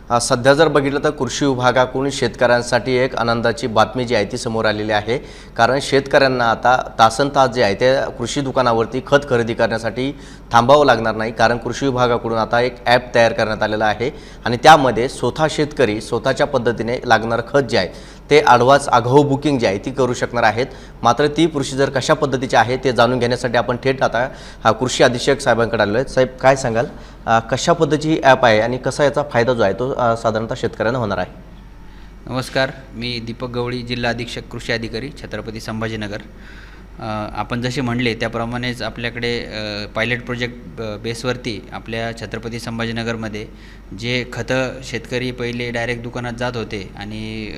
सध्या जर बघितलं तर कृषी विभागाकडून शेतकऱ्यांसाठी एक आनंदाची बातमी जी आहे ती समोर आलेली आहे। कारण शेतकऱ्यांना आता तासनतास जे आहे ते कृषी दुकानावरती खत खरेदी करण्यासाठी थांबावं लागणार नाही, कारण कृषी विभागाकडून आता एक ॲप तयार करण्यात आलेला आहे आणि त्यामध्ये स्वतः शेतकरी स्वतःच्या पद्धतीने लागणारं खत जे आहे ते आगाऊ बुकिंग जी आहे ती करू शकणार आहेत। मात्र ती प्रोसिजर कशा पद्धतीची आहे ते जाणून घेण्यासाठी आपण थेट आता कृषी अधीक्षक साहेबांकडे आलेलो आहे। साहेब, काय सांगाल, कशा पद्धतीची ही ॲप आहे आणि कसा याचा फायदा जो आहे तो साधारणतः शेतकऱ्यांना होणार आहे? नमस्कार, मी दीपक गवळी, जिल्हा अधीक्षक कृषी अधिकारी, छत्रपती संभाजीनगर। आपण जसे म्हणले त्याप्रमाणेच आपल्याकडे पायलट प्रोजेक्ट बेसवरती आपल्या छत्रपती संभाजीनगरमध्ये जे खतं शेतकरी पहिले डायरेक्ट दुकानात जात होते आणि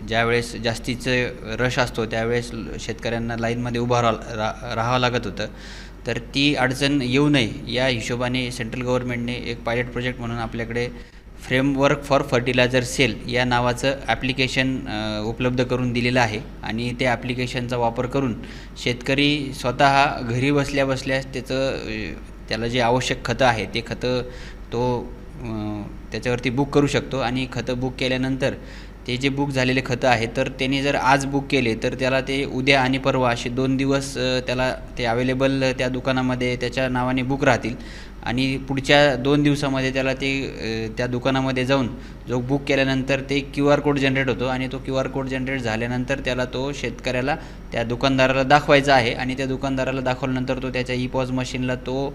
ज्यावेळेस जास्तीचं रश असतो त्यावेळेस शेतकऱ्यांना लाईनमध्ये उभं राहावं लागत होतं, तर ती अडचण येऊ नये या हिशोबाने सेंट्रल गव्हर्नमेंटने एक पायलट प्रोजेक्ट म्हणून आपल्याकडे फ्रेमवर्क फॉर फर्टिलायझर सेल या नावाचं ॲप्लिकेशन उपलब्ध करून दिलेलं आहे आणि त्या ॲप्लिकेशनचा वापर करून शेतकरी स्वतः घरी बसल्या बसल्यास त्याला जे आवश्यक खतं आहे ते खतं तो त्याच्यावरती बुक करू शकतो आणि खतं बुक केल्यानंतर ते जे बुक झालेले खतं आहे तर त्यांनी जर आज बुक केले तर त्याला ते उद्या आणि परवा असे 2 दिवस त्याला ते अवेलेबल त्या दुकानामध्ये त्याच्या नावाने बुक राहतील आणि पुढच्या 2 दिवसामध्ये त्याला ते त्या दुकानामध्ये जाऊन जो बुक केल्यानंतर ते QR कोड जनरेट होतो आणि तो QR कोड जनरेट झाल्यानंतर त्याला तो शेतकऱ्याला त्या दुकानदाराला दाखवायचा आहे आणि त्या दुकानदाराला दाखवल्यानंतर तो त्याच्या ई-पॉज मशीनला तो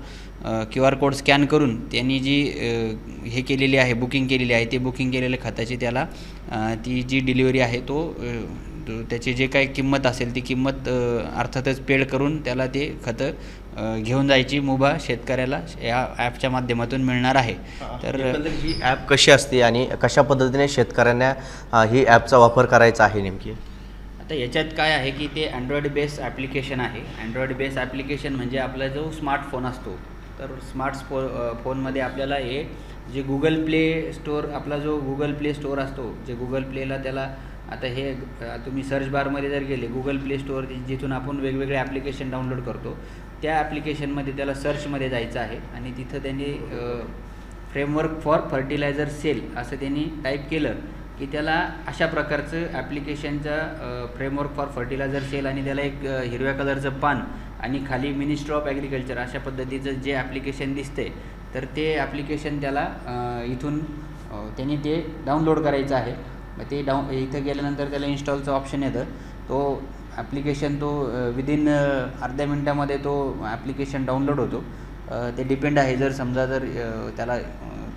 QR कोड स्कॅन करून त्यांनी जी हे केलेली आहे, बुकिंग केलेली आहे, ते बुकिंग केलेल्या खताची त्याला ती जी डिलिव्हरी आहे त्याची जे काही किंमत असेल ती किंमत अर्थातच पेड करून त्याला ते खतं घेऊन जायची मुभा शेतकऱ्याला या ॲपच्या माध्यमातून मिळणार आहे। तर ही ॲप कशी असते आणि कशा पद्धतीने शेतकऱ्यांना ही ॲपचा वापर करायचा आहे नेमकी? आता याच्यात काय आहे की ते अँड्रॉइड बेस ॲप्लिकेशन आहे। अँड्रॉइड बेस ॲप्लिकेशन म्हणजे आपला जो स्मार्टफोन असतो, तर फोनमध्ये आपल्याला हे जे गुगल प्ले स्टोअर, आपला जो गुगल प्ले स्टोअर असतो, जे गुगल प्लेला त्याला आता हे तुम्ही सर्च बारमध्ये जर गेले गुगल प्ले स्टोअर, जिथून आपण वेगवेगळे ॲप्लिकेशन डाउनलोड करतो, त्या ॲप्लिकेशनमध्ये त्याला सर्चमध्ये जायचं आहे आणि तिथं त्यांनी फ्रेमवर्क फॉर फर्टिलायझर सेल असं त्यांनी टाईप केलं की त्याला अशा प्रकारचं ॲप्लिकेशनचं फ्रेमवर्क फॉर फर्टिलायझर सेल आणि त्याला एक हिरव्या कलरचं पान आणि खाली मिनिस्ट्री ऑफ ॲग्रिकल्चर अशा पद्धतीचं जे ॲप्लिकेशन दिसते, तर ते ॲप्लिकेशन त्याला इथून त्यांनी ते डाउनलोड करायचं आहे। मग ते इथं गेल्यानंतर त्याला इन्स्टॉलचं ऑप्शन येतं, तो ॲप्लिकेशन विदिन अर्ध्या मिनटामध्ये तो ॲप्लिकेशन डाउनलोड होतो। ते डिपेंड आहे, जर समजा त्याला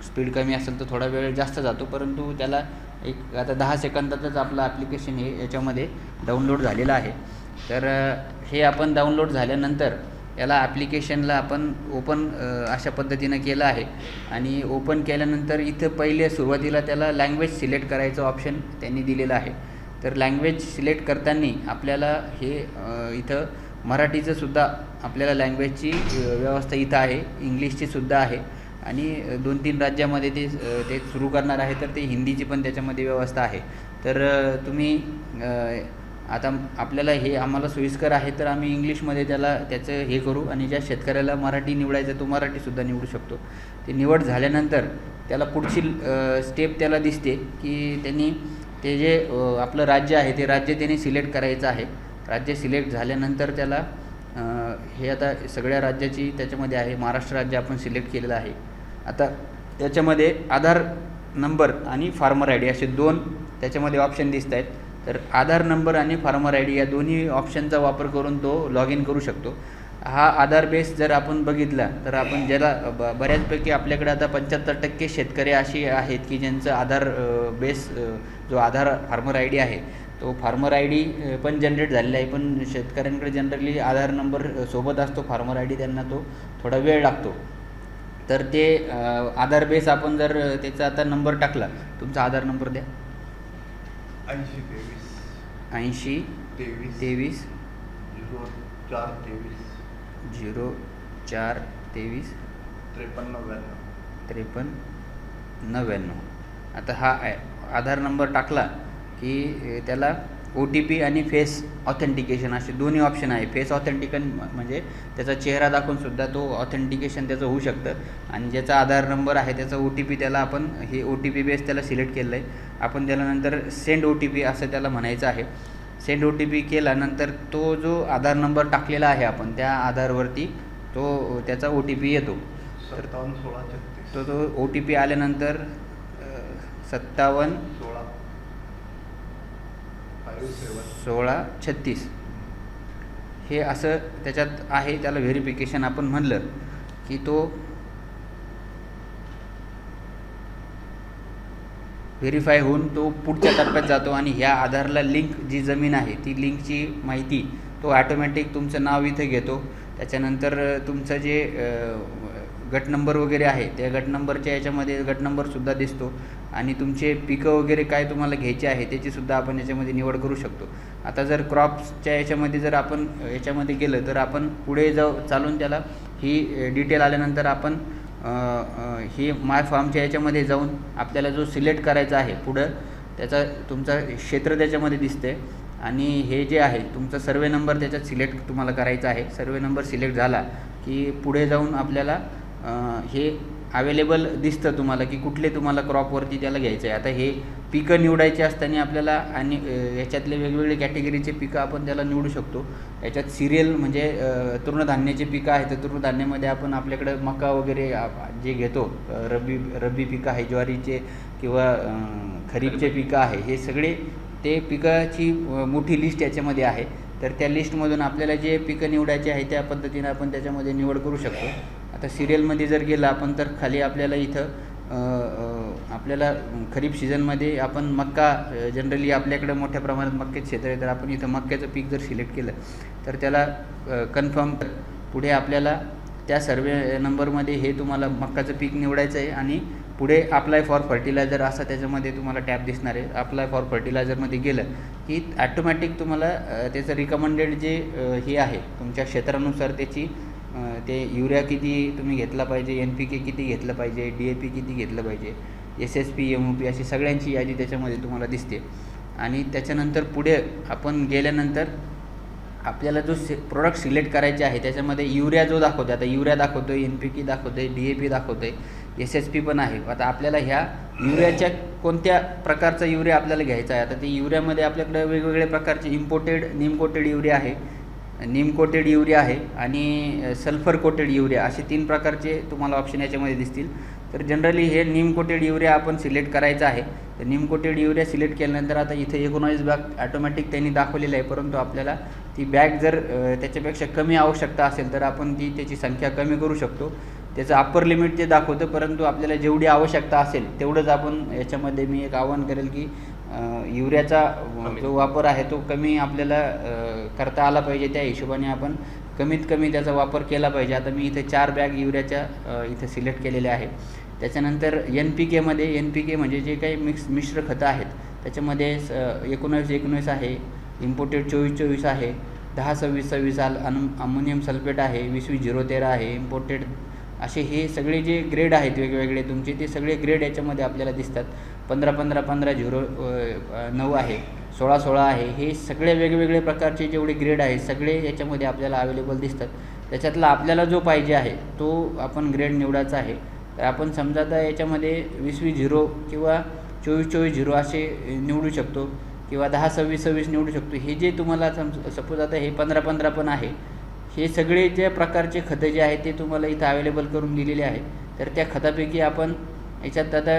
स्पीड कमी असेल तर थोडा वेळ जास्त जातो, परंतु त्याला आता 10 सेकंदातच आपलं ॲप्लिकेशन हे याच्यामध्ये डाउनलोड झालेलं आहे। तर हे आपण डाउनलोड झाल्यानंतर याला ॲप्लिकेशनला आपण ओपन अशा पद्धतीनं केलं आहे आणि ओपन केल्यानंतर इथं पहिले सुरुवातीला त्याला लँग्वेज सिलेक्ट करायचं ऑप्शन त्यांनी दिलेलं आहे। तर लँग्वेज सिलेक्ट करताना आपल्याला हे इथं मराठीचं सुद्धा आपल्याला लँग्वेजची व्यवस्था इथं आहे, इंग्लिशची सुद्धा आहे आणि 2-3 राज्यामध्ये ते सुरू करणार आहे, तर ते हिंदीची पण त्याच्यामध्ये व्यवस्था आहे। तर तुम्ही आता आपल्याला हे आम्हाला सोयीस्कर आहे तर आम्ही इंग्लिशमध्ये त्याचं हे करू आणि ज्या शेतकऱ्याला मराठी निवडायचं तो मराठीसुद्धा निवडू शकतो। ते निवड झाल्यानंतर त्याला पुढची स्टेप त्याला दिसते की त्यांनी ते जे आपलं राज्य आहे ते राज्य त्यांनी सिलेक्ट करायचं आहे। राज्य सिलेक्ट झाल्यानंतर त्याला हे आता सगळ्या राज्याची त्याच्यामध्ये आहे, महाराष्ट्र राज्य आपण सिलेक्ट केलेलं आहे। आता त्याच्यामध्ये आधार नंबर आणि फार्मर आय डी असे 2 त्याच्यामध्ये ऑप्शन दिसत आहेत। तर आधार नंबर आणि फार्मर आय डी या दोन्ही ऑप्शनचा वापर करून तो लॉग इन करू शकतो। हा आधार बेस जर आपण बघितला तर आपण ज्याला बऱ्याचपैकी आपल्याकडे आता 75% शेतकरी अशी आहेत की ज्यांचं आधार बेस जो आधार फार्मर आय डी आहे तो फार्मर आय डी पण जनरेट झालेला आहे, पण शेतकऱ्यांकडे जनरली आधार नंबर सोबत असतो, फार्मर आय डी त्यांना तो थोडा वेळ लागतो। तर ते आधार बेस आपण जर त्याचा आता नंबर टाकला, तुमचा आधार नंबर द्या। 80 23 04 23 53 99। आता हा आधार नंबर टाकला की त्याला OTP आणि फेस ऑथेंटिकेशन असे दोन्ही ऑप्शन आहे. फेस ऑथेंटिकेशन म्हणजे त्याचा चेहरा दाखवून सुद्धा तो ऑथेंटिकेशन त्याचं होऊ शकतं आणि ज्याचा आधार नंबर आहे त्याचा OTP त्याला आपण हे OTP बेस त्याला सिलेक्ट केलं आहे. आपण त्याला नंतर सेंड OTP असं त्याला म्हणायचं आहे. सेंड OTP केल्यानंतर तो जो आधार नंबर टाकलेला आहे आपण त्या आधारवरती तो त्याचा OTP येतो. तर 57 16 36 तो OTP आल्यानंतर 57 16 36 हे असं त्याच्यात आहे. त्याला व्हेरिफिकेशन आपण म्हणलं की तो व्हेरीफाय होऊन तो पुढच्या टप्प्यात जातो आणि ह्या आधारला लिंक जी जमीन आहे ती लिंकची माहिती तो ॲटोमॅटिक तुमचं नाव इथं घेतो. त्याच्यानंतर तुमचं जे गट नंबर वगैरे आहे त्या गट नंबरच्या याच्यामध्ये गट नंबरसुद्धा दिसतो आणि तुमचे पिकं वगैरे काय तुम्हाला घ्यायचे आहे त्याचीसुद्धा आपण याच्यामध्ये निवड करू शकतो. आता जर क्रॉप्सच्या याच्यामध्ये जर आपण याच्यामध्ये गेलं तर आपण पुढे चालून त्याला ही डिटेल आल्यानंतर आपण ही माय फार्मच्या याच्यामध्ये जाऊन आपल्याला जो सिलेक्ट करायचा आहे पुढं त्याचा तुमचा क्षेत्र त्याच्यामध्ये दिसते आणि हे जे आहे तुमचा सर्वे नंबर त्याच्यात सिलेक्ट तुम्हाला करायचा आहे. सर्वे नंबर सिलेक्ट झाला की पुढे जाऊन आपल्याला हे अवेलेबल दिसतं तुम्हाला की कुठले तुम्हाला क्रॉपवरती त्याला घ्यायचं आहे. आता हे पिकं निवडायचे असताना आपल्याला आणि याच्यातले वेगवेगळे कॅटेगरीचे पिकं आपण त्याला निवडू शकतो. याच्यात सिरियल म्हणजे तृणधान्याचे पिकं आहेत तर तृणधान्यामध्ये आपण आपल्याकडं मका वगैरे जे घेतो रब्बी पिकं आहे ज्वारीचे किंवा खरीपचे पिकं आहे हे सगळे ते पिकाची मोठी लिस्ट याच्यामध्ये आहे. तर त्या लिस्टमधून आपल्याला जे पिकं निवडायचे आहे त्या पद्धतीनं आपण त्याच्यामध्ये निवड करू शकतो. आता सिरियलमध्ये जर गेलं आपण तर खाली आपल्याला इथं आपल्याला खरीप सीझनमध्ये आपण मक्का जनरली आपल्याकडं मोठ्या प्रमाणात मक्याचं क्षेत्र आहे तर आपण इथं मक्याचं पीक जर सिलेक्ट केलं तर त्याला कन्फर्म पुढे आपल्याला त्या सर्वे नंबरमध्ये हे तुम्हाला मक्काचं पीक निवडायचं आहे आणि पुढे अप्लाय फॉर फर्टिलायझर असा त्याच्यामध्ये तुम्हाला टॅब दिसणार आहे. अप्लाय फॉर फर्टिलायझरमध्ये गेलं की ॲटोमॅटिक तुम्हाला त्याचं रिकमेंडेड जे हे आहे तुमच्या क्षेत्रानुसार त्याची ते युरिया किती तुम्ही घेतला पाहिजे, NPK किती घेतलं पाहिजे, DAP किती घेतलं पाहिजे, SSP MOP अशी सगळ्यांची यादी त्याच्यामध्ये तुम्हाला दिसते. आणि त्याच्यानंतर पुढे आपण गेल्यानंतर आपल्याला जो प्रोडक्ट सिलेक्ट करायचे आहे त्याच्यामध्ये युरिया जो दाखवतो आता युरिया दाखवतो आहे, NPK दाखवतो आहे, DAP दाखवतो आहे, SSP पण आहे. आता आपल्याला ह्या युरियाच्या कोणत्या प्रकारचा युरिया आपल्याला घ्यायचा आहे. आता ते युरियामध्ये आपल्याकडे वेगवेगळ्या प्रकारचे इम्पोर्टेड नीम कोटेड युरिया आहे, नीम कोटेड युरिया आहे आणि सल्फर कोटेड युरिया असे 3 प्रकारचे तुम्हाला ऑप्शन याच्यामध्ये दिसतील. तर जनरली हे नीम कोटेड युरिया आपण सिलेक्ट करायचं आहे. तर नीम कोटेड युरिया सिलेक्ट केल्यानंतर आता इथे 19 बॅग ॲटोमॅटिक त्यांनी दाखवलेलं आहे परंतु आपल्याला ती बॅग जर त्याच्यापेक्षा कमी आवश्यकता असेल तर आपण त्याची संख्या कमी करू शकतो. त्याचं अप्पर लिमिट ते दाखवतं परंतु आपल्याला जेवढी आवश्यकता असेल तेवढंच आपण याच्यामध्ये मी एक आवाहन करेल की युरियाचा जो वापर आहे तो कमी आपल्याला करता आला पाहिजे. त्या हिशोबाने आपण कमीत कमी त्याचा वापर केला पाहिजे. आता मी इथे 4 बॅग युरियाच्या इथे सिलेक्ट केलेल्या आहे. त्याच्यानंतर NPK म्हणजे जे काही मिश्र खतं आहेत त्याच्यामध्ये 19-19 आहे, इम्पोर्टेड 24-24 आहे, 10-26-26 अमोनियम सल्फेट आहे, 20-20-13 आहे, इम्पोर्टेड असे हे सगळे जे ग्रेड आहेत वेगवेगळे तुमचे ते सगळे ग्रेड याच्यामध्ये आपल्याला दिसतात. 15-15-15-09 आहे, 16-16 आहे, हे सगळे वेगवेगळे प्रकारचे जेवढे ग्रेड आहेत सगळे याच्यामध्ये आपल्याला अवेलेबल दिसतात. त्याच्यातला आपल्याला जो पाहिजे आहे तो आपण ग्रेड निवडायचा आहे. तर आपण समजा आता याच्यामध्ये 20-20 किंवा 24-24 असे निवडू शकतो किंवा 10-26-26 निवडू शकतो. हे जे तुम्हाला सपोज आता हे 15-15 पण आहे, हे सगळे ज्या प्रकारचे खतं जे आहेत ते तुम्हाला इथं अवेलेबल करून दिलेले आहे. तर त्या खतापैकी आपण याच्यात आता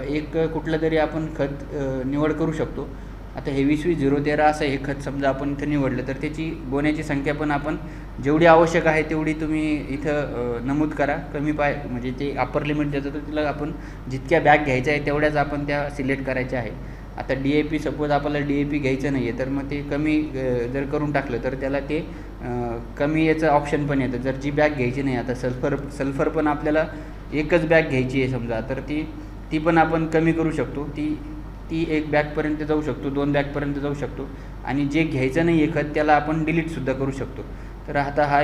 एक कुठलं तरी आपण खत निवड करू शकतो. आता हे 20-20-13 असं हे खत समजा आपण इथं निवडलं तर त्याची गोण्याची संख्या पण आपण जेवढी आवश्यक आहे तेवढी तुम्ही इथं नमूद करा. कमी म्हणजे ते अप्पर लिमिट देतं तर तिला आपण जितक्या बॅग घ्यायच्या आहे तेवढ्याच आपण त्या सिलेक्ट करायच्या आहे. आता DAP सपोज आपल्याला DAP घ्यायचं नाही आहे तर मग ते कमी जर करून टाकलं तर त्याला ते कमी याचं ऑप्शन पण येतं. जर जी बॅग घ्यायची नाही आता सल्फर पण आपल्याला एकच बॅग घ्यायची आहे समजा तर ती पण आपण कमी करू शकतो. ती 1 बॅगपर्यंत जाऊ शकतो, 2 बॅगपर्यंत जाऊ शकतो आणि जे घ्यायचं नाही आहे खत त्याला आपण डिलीटसुद्धा करू शकतो. तर आता हा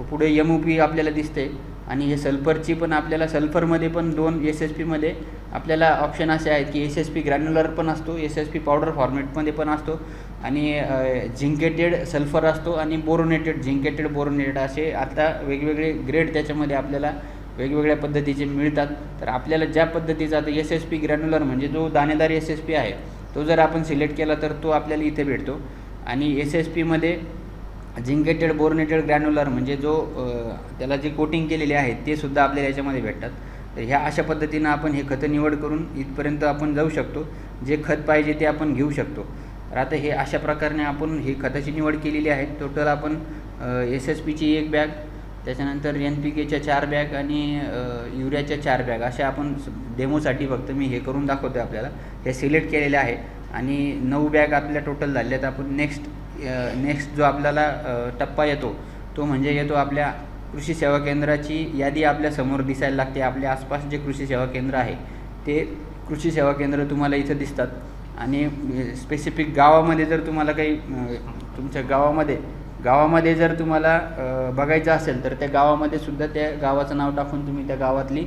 पुढे MOP आपल्याला दिसते आणि हे सल्फरची पण आपल्याला सल्फरमध्ये पण 2 SSPमध्ये आपल्याला ऑप्शन असे आहेत की SSP ग्रॅन्युलर पण असतो, SSP पावडर फॉर्मॅटमध्ये पण असतो आणि झिंकेटेड सल्फर असतो आणि बोरोनेटेड झिंकेटेड बोरोनेटेड असे आता वेगवेगळे ग्रेड त्याच्यामध्ये आपल्याला वेगवेगळ्या पद्धतीचे मिळतात. तर आपल्याला ज्या पद्धतीचा आता SSP ग्रॅन्युलर म्हणजे जो दाणेदार SSP आहे तो जर आपण सिलेक्ट केला तर तो आपल्याला इथे भेटतो आणि SSPमध्ये झिंकेटेड बोरोनेटेड ग्रॅन्युलर म्हणजे जो त्याला जे कोटिंग केलेले आहे ते सुद्धा आपल्याला याच्यामध्ये भेटतात. तर ह्या अशा पद्धतीनं आपण हे खतं निवड करून इथपर्यंत आपण जाऊ शकतो, जे खत पाहिजे ते आपण घेऊ शकतो. तर आता हे अशा प्रकारे आपण ही खताची निवड केलेली आहे. टोटल आपण SSPची 1 बॅग, त्याच्यानंतर NPKच्या 4 बॅग आणि युरियाच्या 4 बॅग अशा आपण डेमोसाठी फक्त मी हे करून दाखवतो आहे आपल्याला. हे सिलेक्ट केलेले आहे आणि 9 बॅग आपल्या टोटल झालेल्या आहेत. आपण नेक्स्ट जो आपल्याला टप्पा येतो तो म्हणजे येतो आपल्या कृषी सेवा केंद्राची यादी आपल्या समोर दिसायला लागते. आपल्या आसपास जे कृषी सेवा केंद्र आहे ते कृषी सेवा केंद्र तुम्हाला इथं दिसतात आणि स्पेसिफिक गावामध्ये जर तुम्हाला काही तुमच्या गावामध्ये जर तुम्हाला बघायचं असेल तर त्या गावामध्ये सुद्धा त्या गावाचं नाव टाकून तुम्ही त्या गावातली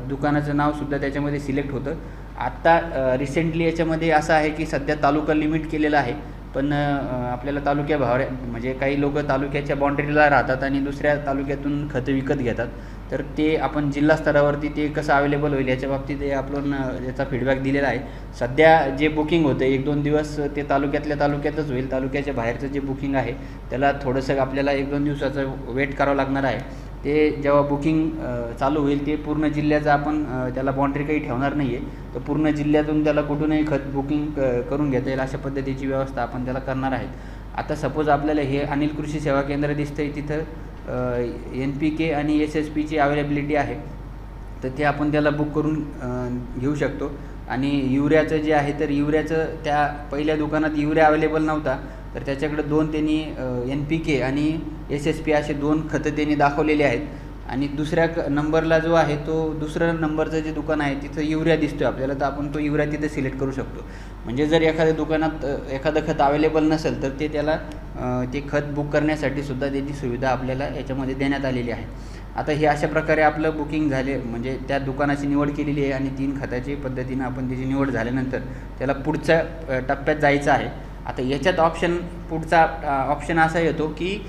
दुकानाचं नावसुद्धा त्याच्यामध्ये सिलेक्ट होतं. आत्ता रिसेंटली याच्यामध्ये असं आहे की सध्या तालुका लिमिट केलेला आहे, पण आपल्याला तालुक्याबाहेर म्हणजे काही लोक तालुक्याच्या बाउंड्रीला राहतात आणि दुसऱ्या तालुक्यातून खतं विकत घेतात. तर ते आपण जिल्हा स्तरावरती ते कसं अवेलेबल होईल याच्या बाबतीत आपण याचा फीडबॅक दिलेला आहे. सध्या जे बुकिंग होतं 1-2 दिवस ते तालुक्यातच होईल. तालुक्याच्या बाहेरचं जे बुकिंग आहे त्याला थोडंसं आपल्याला 1-2 दिवसाचं वेट करावं लागणार आहे. ते जेव्हा बुकिंग चालू होईल ते पूर्ण जिल्ह्याचं आपण त्याला बाउंड्री काही ठेवणार नाही आहे. तर पूर्ण जिल्ह्यातून त्याला कुठूनही खत बुकिंग करून घेता येईल अशा पद्धतीची व्यवस्था आपण त्याला करणार आहेत. आता सपोज आपल्याला हे अनिल कृषी सेवा केंद्र दिसतं आहे, तिथं NPK आणि SSPची अवेलेबिलिटी आहे. तर ते आपण त्याला बुक करून घेऊ शकतो. आणि युरियाचं जे आहे तर युरियाचं त्या पहिल्या दुकानात युरिया अवेलेबल नव्हता, तर त्याच्याकडे 2 त्यांनी NPK आणि SSP असे 2 खतं त्यांनी दाखवलेले आहेत. आणि दुसऱ्या नंबरला जो आहे तो दुसरं नंबरचं जे दुकान आहे तिथं युरिया दिसतो आहे आपल्याला, तर आपण तो युरिया तिथे सिलेक्ट करू शकतो. म्हणजे जर एखाद्या दुकानात एखादं खत अवेलेबल नसेल तर ते त्याला ते खत बुक करण्यासाठी सुद्धा त्याची सुविधा आपल्याला याच्यामध्ये देण्यात आलेली आहे. आता हे अशा प्रकारे आपलं बुकिंग झाले म्हणजे त्या दुकानाची निवड केलेली आहे आणि 3 खताची पद्धतीनं आपण त्याची निवड झाल्यानंतर त्याला पुढच्या टप्प्यात जायचं आहे. आता याच्यात पुढचा ऑप्शन असा येतो की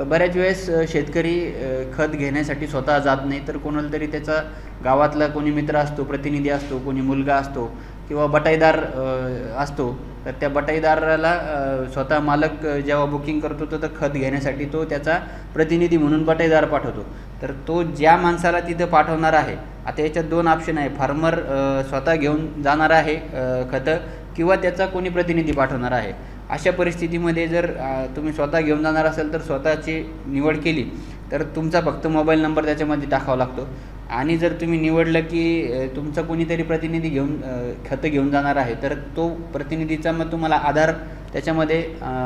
बऱ्याच वेळेस शेतकरी खत घेण्यासाठी स्वतः जात नाही, तर कोणाला तरी त्याचा गावातला कोणी मित्र असतो, प्रतिनिधी असतो, कोणी मुलगा असतो किंवा बटाईदार असतो. तर त्या बटाईदाराला स्वतः मालक जेव्हा बुकिंग करतो तर खत घेण्यासाठी तो त्याचा प्रतिनिधी म्हणून बटाईदार पाठवतो. तर तो ज्या माणसाला तिथं पाठवणार आहे, आता याच्यात 2 ऑप्शन आहे, फार्मर स्वतः घेऊन जाणार आहे खतं किंवा त्याचा कोणी प्रतिनिधी पाठवणार आहे. अशा परिस्थितीमध्ये जर तुम्ही स्वतः घेऊन जाणार असाल तर स्वतःची निवड केली तर तुमचा फक्त मोबाईल नंबर त्याच्यामध्ये टाकावा लागतो. आणि जर तुम्ही निवडलं की तुमचा कोणीतरी प्रतिनिधी खतं घेऊन जाणार आहे तर तो प्रतिनिधीचा मग तुम्हाला आधार त्याच्यामध्ये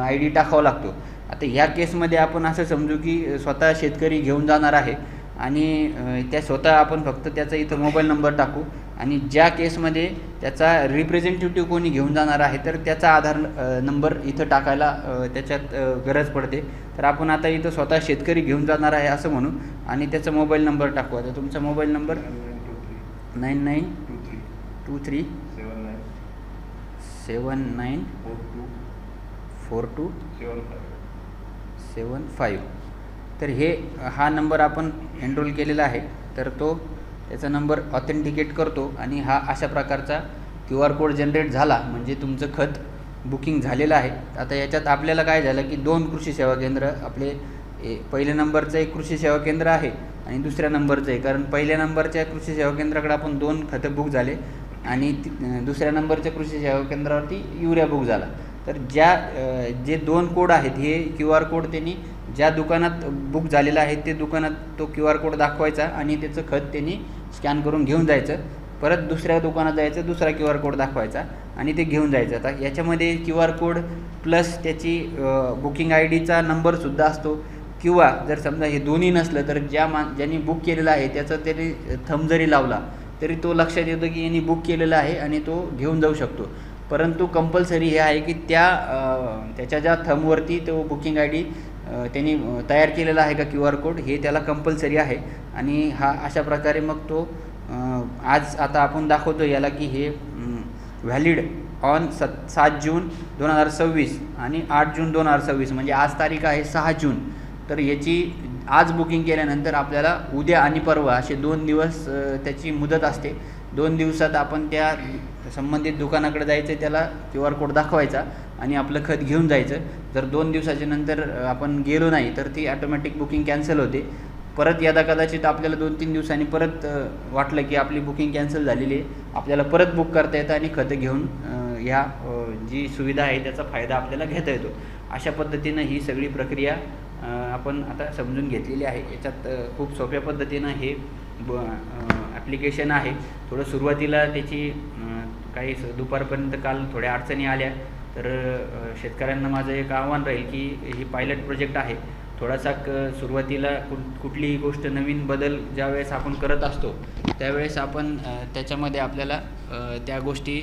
ID टाकावा लागतो. आता ह्या केसमध्ये आपण असं समजू की स्वतः शेतकरी घेऊन जाणार आहे आणि त्या स्वतः आपण फक्त त्याचा इथं मोबाईल नंबर टाकू आणि ज्या केसमध्ये त्याचा रिप्रेझेंटेटिव्ह कोणी घेऊन जाणार आहे तर त्याचा आधार नंबर इथं टाकायला त्याच्यात गरज पडते. तर आपण आता इथं स्वतः शेतकरी घेऊन जाणार आहे असं म्हणू आणि त्याचा मोबाईल नंबर टाकू. आता तुमचा मोबाईल नंबर 9923 794275. तर हा नंबर आपण एनरोल केलेला आहे. तर तो त्याचा नंबर ऑथेंटिकेट करतो आणि हा अशा प्रकारचा QR कोड जनरेट झाला म्हणजे तुमचं खत बुकिंग झालेलं आहे. आता याच्यात आपल्याला काय झालं की 2 कृषी सेवा केंद्र आपले पहिल्या नंबरचं एक कृषी सेवा केंद्र आहे आणि दुसऱ्या नंबरचं आहे. कारण पहिल्या नंबरच्या कृषी सेवा केंद्राकडे आपण 2 खतं बुक झाले आणि दुसऱ्या नंबरच्या कृषी सेवा केंद्रावरती युरिया बुक झाला. तर जे 2 कोड आहेत हे QR कोड त्यांनी ज्या दुकानात बुक झालेलं आहे ते दुकानात तो QR कोड दाखवायचा आणि त्याचं खत त्यांनी स्कॅन करून घेऊन जायचं. परत दुसऱ्या दुकानात जायचं, दुसरा QR कोड दाखवायचा आणि ते घेऊन जायचं. आता याच्यामध्ये QR कोड प्लस त्याची बुकिंग IDचा नंबरसुद्धा असतो. किंवा जर समजा हे दोन्ही नसलं तर ज्यांनी बुक केलेलं आहे त्याचा तरी थंब जरी लावला तरी तो लक्षात येतो की यांनी बुक केलेलं आहे आणि तो घेऊन जाऊ शकतो. परंतु कंपल्सरी हे आहे की त्याच्या ज्या थंबवरती तो बुकिंग ID त्यांनी तयार केलेला आहे का QR कोड हे त्याला कंपल्सरी आहे. आणि हा अशा प्रकारे मग तो आज आता आपण दाखवतो याला की हे व्हॅलिड ऑन 7 जून 2026 आणि 8 जून 2026 म्हणजे आज तारीख आहे 6 जून. तर याची आज बुकिंग केल्यानंतर आपल्याला उद्या आणि परवा असे 2 दिवस त्याची मुदत असते. 2 दिवसात आपण त्या संबंधित दुकानाकडे जायचं, त्याला QR कोड दाखवायचा आणि आपलं खत घेऊन जायचं. जर 2 दिवसाच्या नंतर आपण गेलो नाही तर ती ऑटोमॅटिक बुकिंग कॅन्सल होते. परत यदा कदाचित आपल्याला 2-3 दिवसांनी परत वाटलं की आपली बुकिंग कॅन्सल झालेली आहे, आपल्याला परत बुक करता येतं आणि खतं घेऊन ह्या जी सुविधा आहे त्याचा फायदा आपल्याला घेता येतो. अशा पद्धतीनं ही सगळी प्रक्रिया आपण आता समजून घेतलेली आहे. याच्यात खूप सोप्या पद्धतीनं हे ॲप्लिकेशन आहे. थोडं सुरुवातीला त्याची काही दुपारपर्यंत काल थोड्या अडचणी आल्या. तर शेतकऱ्यांना माझं एक आव्हान राहील की ही पायलट प्रोजेक्ट आहे. थोडासा सुरुवातीला कुठलीही गोष्ट नवीन बदल ज्यावेळेस आपण करत असतो त्यावेळेस आपण त्याच्यामध्ये आपल्याला त्या गोष्टी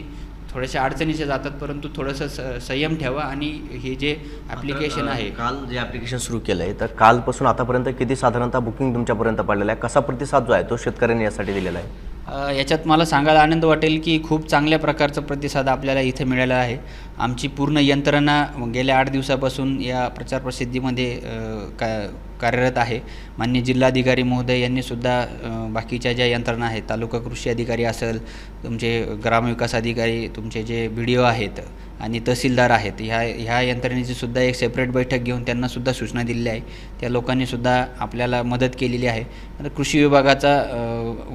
थोड्याशा अडचणीच्या जातात, परंतु थोडंसं संयम ठेवा आणि हे जे ॲप्लिकेशन आहे. काल जे ॲप्लिकेशन सुरू केलं आहे तर कालपासून आतापर्यंत किती साधारणतः बुकिंग तुमच्यापर्यंत पडलेलं आहे, कसा प्रतिसाद जो आहे तो शेतकऱ्यांनी यासाठी दिलेला आहे? याच्यात मला सांगायला आनंद वाटेल की खूप चांगल्या प्रकारचा प्रतिसाद आपल्याला इथे मिळाला आहे. आमची पूर्ण यंत्रणा गेल्या 8 दिवसापासून या प्रचार प्रसिद्धीमध्ये कार्यरत आहे. माननीय जिल्हाधिकारी महोदय यांनीसुद्धा बाकीच्या ज्या यंत्रणा आहेत, तालुका कृषी अधिकारी असेल, तुमचे ग्रामविकास अधिकारी, तुमचे जे BDO आहेत आणि तहसीलदार आहेत, ह्या यंत्रणेची सुद्धा एक सेपरेट बैठक घेऊन त्यांनासुद्धा सूचना दिलेल्या आहे. त्या लोकांनीसुद्धा आपल्याला मदत केलेली आहे. तर कृषी विभागाचा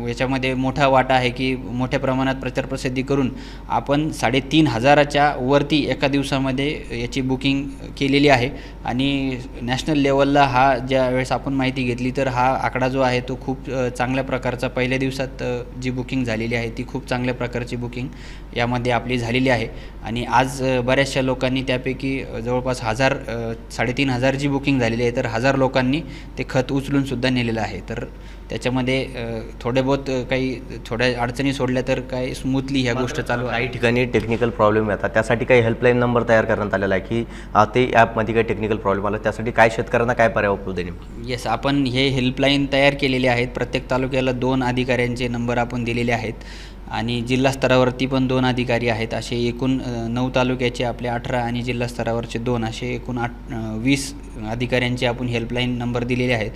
याच्यामध्ये मोठा वाटा आहे की मोठ्या प्रमाणात प्रचार प्रसिद्धी करून आपण 3,500च्या वरती एका दिवसामध्ये याची बुकिंग केलेली आहे. आणि नॅशनल लेवलला हा ज्या वेळेस आपण माहिती घेतली तर हा आकडा जो आहे तो खूप चांगल्या प्रकारचा, पहिल्या दिवसात जी बुकिंग झालेली आहे ती खूप चांगल्या प्रकारची बुकिंग यामध्ये आपली झालेली आहे. आणि आज बऱ्याचशा लोकांनी त्यापैकी जवळपास 3,500 जी बुकिंग झालेली आहे तर 1000 लोकांनी ते खत उचलूनसुद्धा नेलेलं आहे. तर त्याच्यामध्ये थोड्या अडचणी सोडल्या तर काही स्मूथली ह्या गोष्ट चालू आहे. काही ठिकाणी टेक्निकल प्रॉब्लेम येतात, त्यासाठी काही हेल्पलाईन नंबर तयार करण्यात आलेला आहे की ते ॲपमध्ये काही टेक्निकल प्रॉब्लेम आला त्यासाठी काय शेतकऱ्यांना काय पर्याय उपलब्ध आहे? येस, आपण हे हेल्पलाईन तयार केलेले आहेत. प्रत्येक तालुक्याला 2 अधिकाऱ्यांचे नंबर आपण दिलेले आहेत आणि जिल्हा स्तरावरती पण 2 अधिकारी आहेत. असे एकूण 9 तालुक्याचे आपले 18 आणि जिल्हा स्तरावरचे 2 असे एकूण 20 अधिकाऱ्यांचे आपण हेल्पलाईन नंबर दिलेले आहेत.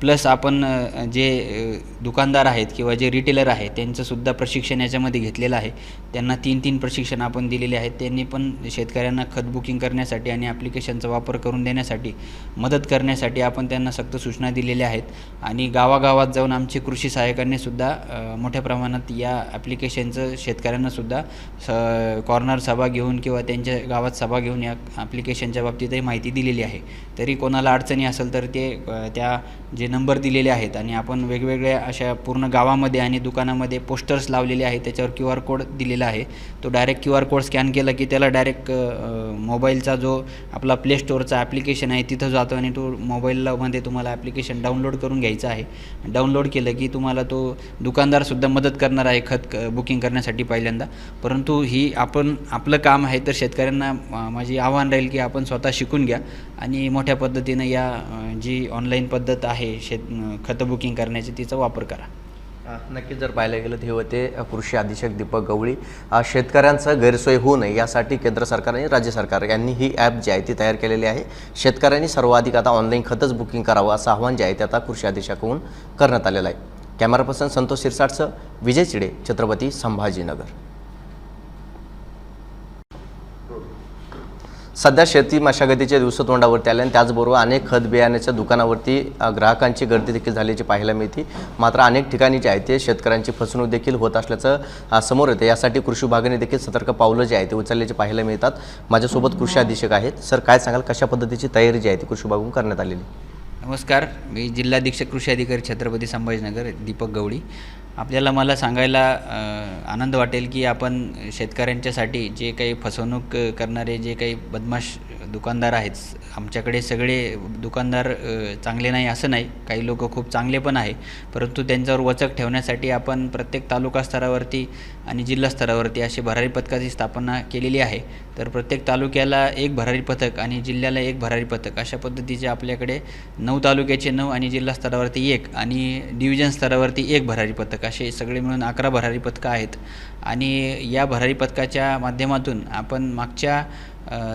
प्लस आपण जे दुकानदार आहेत किंवा जे रिटेलर आहेत त्यांचंसुद्धा प्रशिक्षण याच्यामध्ये घेतलेलं आहे. त्यांना 3 प्रशिक्षण आपण दिलेले आहेत. त्यांनी पण शेतकऱ्यांना खत बुकिंग करण्यासाठी आणि ॲप्लिकेशनचा वापर करून देण्यासाठी, मदत करण्यासाठी आपण त्यांना सक्त सूचना दिलेल्या आहेत. आणि गावागावात जाऊन आमचे कृषी सहाय्यकांनीसुद्धा मोठ्या प्रमाणात या ॲप्लिकेशनचं शेतकऱ्यांनासुद्धा कॉर्नर सभा घेऊन किंवा त्यांच्या गावात सभा घेऊन या ॲप्लिकेशनच्या बाबतीतही माहिती दिलेली आहे. तरी कोणाला अडचणी असेल तर ते त्या जे नंबर दिलेले आहेत आणि आपण वेगवेगळ्या अशा पूर्ण गावामध्ये आणि दुकानामध्ये पोस्टर्स लावलेले आहेत, त्याच्यावर QR कोड दिलेला आहे. तो डायरेक्ट QR कोड स्कॅन केला की त्याला डायरेक्ट मोबाईलचा जो आपला प्ले स्टोअरचा ॲप्लिकेशन आहे तिथं जातो आणि तो मोबाईलमध्ये तुम्हाला ॲप्लिकेशन डाउनलोड करून घ्यायचं आहे. डाउनलोड केलं की तुम्हाला तो दुकानदारसुद्धा मदत करणार आहे खत बुकिंग करण्यासाठी पहिल्यांदा. परंतु ही आपलं काम आहे तर शेतकऱ्यांना माझी आव्हान राहील की आपण स्वतः शिकून घ्या आणि मोठ्या पद्धतीनं या जी ऑनलाईन पद्धत आहे खतं बुकिंग करण्याची तिचा वापर करा. नक्कीच जर पाहायला गेलं ते होते कृषी अधीक्षक दीपक गवळी. शेतकऱ्यांचं गैरसोय होऊ नये यासाठी केंद्र सरकार आणि राज्य सरकार यांनी ही ॲप जी आहे ती तयार केलेली आहे. शेतकऱ्यांनी सर्वाधिक आता ऑनलाईन खतच बुकिंग करावं असं आव्हान जे आहे ते आता कृषी अधीक्षकाकडून करण्यात आलेलं आहे. कॅमेरा पर्सन संतोष शिरसाटसह विजय चिडे, छत्रपती संभाजीनगर. सध्या शेती मशागतीच्या दिवस तोंडावरती आले आणि त्याचबरोबर अनेक खत बियाण्याच्या दुकानावरती ग्राहकांची गर्दी देखील झाल्याची पाहायला मिळते. मात्र अनेक ठिकाणी जे आहे ते शेतकऱ्यांची फसवणूक देखील होत असल्याचं समोर येते. यासाठी कृषी विभागाने देखील सतर्क पावलं जे आहे ते उचलल्याचे पाहायला मिळतात. माझ्यासोबत कृषी अधीक्षक आहेत. सर, काय सांगाल, कशा पद्धतीची तयारी जी आहे ती कृषी विभागाकडून करण्यात आलेली? नमस्कार, मी जिल्हाधीक्षक कृषी अधिकारी छत्रपती संभाजीनगर दीपक गवळी. मला सांगायला आनंद वाटेल की आपण शेतकऱ्यांच्यासाठी जे काही फसवणूक करणारे जे काही बदमाश दुकानदार आहेत, आमच्याकडे सगळे दुकानदार चांगले नाही असं नाही, काही लोक खूप चांगले पण आहे, परंतु त्यांच्यावर वचक ठेवण्यासाठी आपण प्रत्येक तालुका स्तरावरती आणि जिल्हा स्तरावरती अशी भरारी पथकाची स्थापना केलेली आहे. तर प्रत्येक तालुक्याला एक भरारी पथक आणि जिल्ह्याला एक भरारी पथक अशा पद्धतीचे आपल्याकडे 9 तालुक्याचे 9 आणि जिल्हा स्तरावरती 1 आणि डिव्हिजन स्तरावरती 1 भरारी पथक असे सगळे मिळून 11 भरारी पथकं आहेत. आणि या भरारी पथकाच्या माध्यमातून आपण मागच्या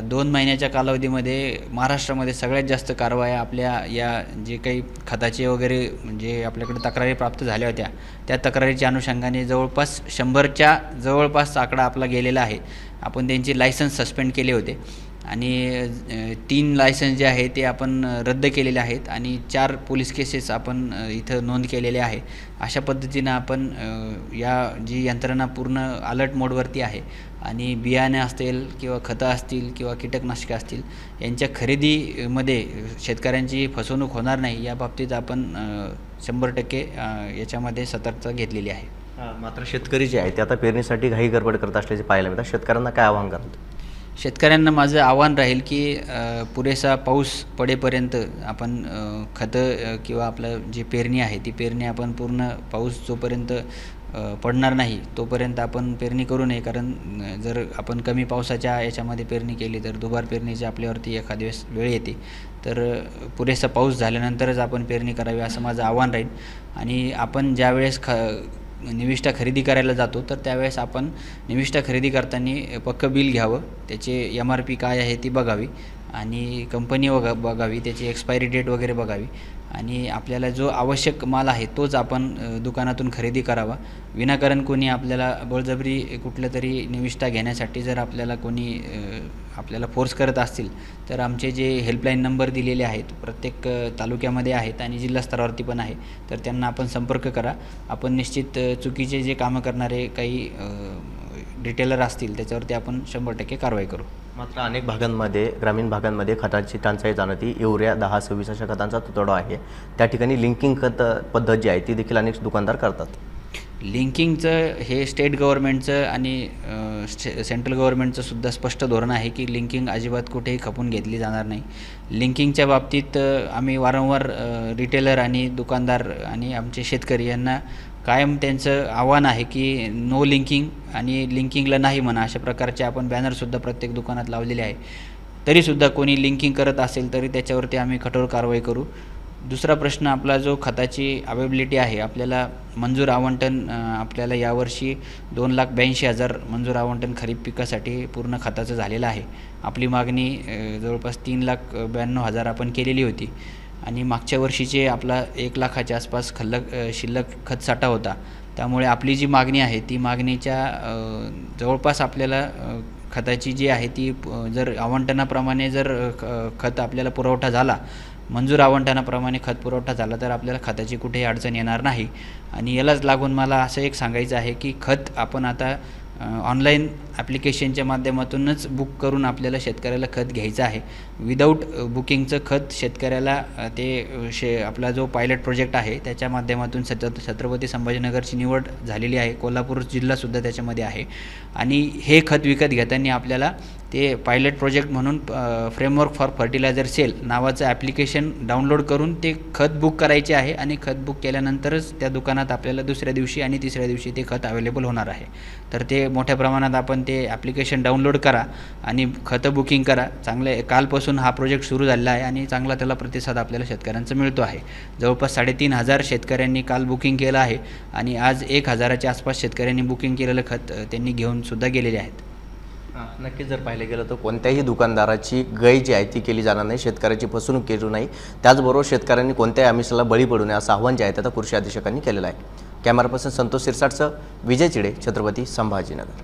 2 महिन्याच्या कालावधीमध्ये महाराष्ट्रामध्ये सगळ्यात जास्त कारवाया आपल्या या जे काही खताचे वगैरे म्हणजे आपल्याकडे तक्रारी प्राप्त झाल्या होत्या, त्या तक्रारीच्या अनुषंगाने जवळपास 100च्या जवळपास आकडा आपला गेलेला आहे. आपण त्यांचे लायसन्स सस्पेंड केले होते आणि 3 लायसन्स जे आहे ते आपण रद्द केलेले आहेत आणि 4 पोलीस केसेस आपण इथं नोंद केलेले आहे. अशा पद्धतीनं आपण या जी यंत्रणा पूर्ण अलर्ट मोडवरती आहे आणि बियाणे असतील किंवा खतं असतील किंवा कीटकनाशके असतील यांच्या खरेदीमध्ये शेतकऱ्यांची फसवणूक होणार नाही या बाबतीत आपण 100% याच्यामध्ये सतर्कता घेतलेली आहे. मात्र शेतकरी जे आहे ते आता पेरणीसाठी घाई गडबड करत असल्याचे पाहायला मिळतात. शेतकऱ्यांना काय आवाहन कराल? शेतकऱ्यांना माझं आव्हान राहील की पुरेसा पाऊस पडेपर्यंत आपण खतं किंवा आपलं जी पेरणी आहे ती पेरणी आपण पूर्ण पाऊस जोपर्यंत पडणार नाही तोपर्यंत आपण पेरणी करू नये. कारण जर आपण कमी पावसाच्या याच्यामध्ये पेरणी केली तर दुबार पेरणीची आपल्यावरती एखाद्या वेळेस वेळ येते. तर पुरेसा पाऊस झाल्यानंतरच आपण पेरणी करावी असं माझं आव्हान राहील. आणि आपण ज्यावेळेस निविष्ठा खरेदी करायला जातो तर त्यावेळेस आपण निविष्ठा खरेदी करताना पक्कं बिल घ्यावं, त्याचे MRP काय आहे ती बघावी आणि कंपनी बघावी, त्याची एक्सपायरी डेट वगैरे बघावी आणि आपल्याला जो आवश्यक माल आहे तोच आपण दुकानातून खरेदी करावा. विनाकारण कोणी आपल्याला बळजबरी कुठलं तरी निविष्ठा घेण्यासाठी जर आपल्याला कोणी आपल्याला फोर्स करत असतील तर आमचे जे हेल्पलाईन नंबर दिलेले आहेत प्रत्येक तालुक्यामध्ये आहेत आणि जिल्हा स्तरावरती पण आहे, तर त्यांना आपण संपर्क करा. आपण निश्चित चुकीचे जे कामं करणारे काही रिटेलर असतील त्याच्यावरती आपण 100% कारवाई करू. मात्र अनेक भागांमध्ये ग्रामीण भागांमध्ये खताची टंचाई जाणवती. युरिया 10-26 अशा खतांचा तुटवडा आहे. त्या ठिकाणी लिंकिंग खत पद्धत जी आहे ती देखील अनेक दुकानदार करतात. लिंकिंगचं हे स्टेट गव्हर्नमेंटचं आणि सेंट्रल गव्हर्नमेंटचं सुद्धा स्पष्ट धोरण आहे की लिंकिंग अजिबात कुठेही खपून घेतली जाणार नाही. लिंकिंगच्या बाबतीत आम्ही वारंवार रिटेलर आणि दुकानदार आणि आमचे शेतकरी यांना कायम त्यांचं आव्हान आहे की नो लिंकिंग आणि लिंकिंगला नाही म्हणा अशा प्रकारचे आपण बॅनरसुद्धा प्रत्येक दुकानात लावलेले आहे. तरीसुद्धा कोणी लिंकिंग करत असेल तरी त्याच्यावरती आम्ही कठोर कारवाई करू. दुसरा प्रश्न आपला जो खताची अवेबिलिटी आहे, आपल्याला मंजूर आवंटन आपल्याला यावर्षी 2,82,000 मंजूर आवंटन खरीप पिकासाठी पूर्ण खताचं झालेलं आहे. आपली मागणी जवळपास 3,92,000 आपण केलेली होती आणि मागच्या वर्षीचे आपला 1 लाखाच्या आसपास शिल्लक खत साठा होता. त्यामुळे आपली जी मागणी आहे ती मागणीच्या जवळपास आपल्याला खताची जी आहे ती जर आवंटनाप्रमाणे जर खत आपल्याला पुरवठा झाला, मंजूर आवंटनाप्रमाणे खत पुरवठा झाला तर आपल्याला खताची कुठेही अडचण येणार नाही. आणि यालाच लागून मला असं एक सांगायचं आहे की खत आपण आता ऑनलाईन ॲप्लिकेशनच्या माध्यमातूनच बुक करून आपल्याला शेतकऱ्याला खत घ्यायचं आहे. विदाऊट बुकिंगचं खत शेतकऱ्याला ते आपला जो पायलट प्रोजेक्ट आहे त्याच्या माध्यमातून छत्रपती संभाजीनगरची निवड झालेली आहे. कोल्हापूर जिल्हासुद्धा त्याच्यामध्ये आहे आणि हे खत विकत घेताना आपल्याला ते पायलट प्रोजेक्ट म्हणून फ्रेमवर्क फॉर फर्टिलायझर सेल नावाचं ॲप्लिकेशन डाउनलोड करून ते खत बुक करायचे आहे आणि खत बुक केल्यानंतरच त्या दुकानात आपल्याला दुसऱ्या दिवशी आणि तिसऱ्या दिवशी ते खत अवेलेबल होणार आहे. तर ते मोठ्या प्रमाणात आपण ते ॲप्लिकेशन डाउनलोड करा आणि खतं बुकिंग करा. चांगले कालपासून हा प्रोजेक्ट सुरू झालेला आहे आणि चांगला त्याला प्रतिसाद आपल्याला शेतकऱ्यांचा मिळतो आहे. जवळपास 3,500 शेतकऱ्यांनी काल बुकिंग केलं आहे आणि आज 1,000च्या आसपास शेतकऱ्यांनी बुकिंग केलेलं खत त्यांनी घेऊनसुद्धा गेलेले आहेत. नक्कीच जर पाहिलं गेलं तर कोणत्याही दुकानदाराची गय जी आहे ती केली जाणार नाही, शेतकऱ्याची फसवणूक केली नाही. त्याचबरोबर शेतकऱ्यांनी कोणत्याही आमिषाला बळी पडू नये असं आव्हान जे आहे ते आता कृषी अधीक्षकांनी केलेलं आहे. कॅमेरा पर्सन संतोष सिरसाटसह विजय चिडे, छत्रपती संभाजीनगर.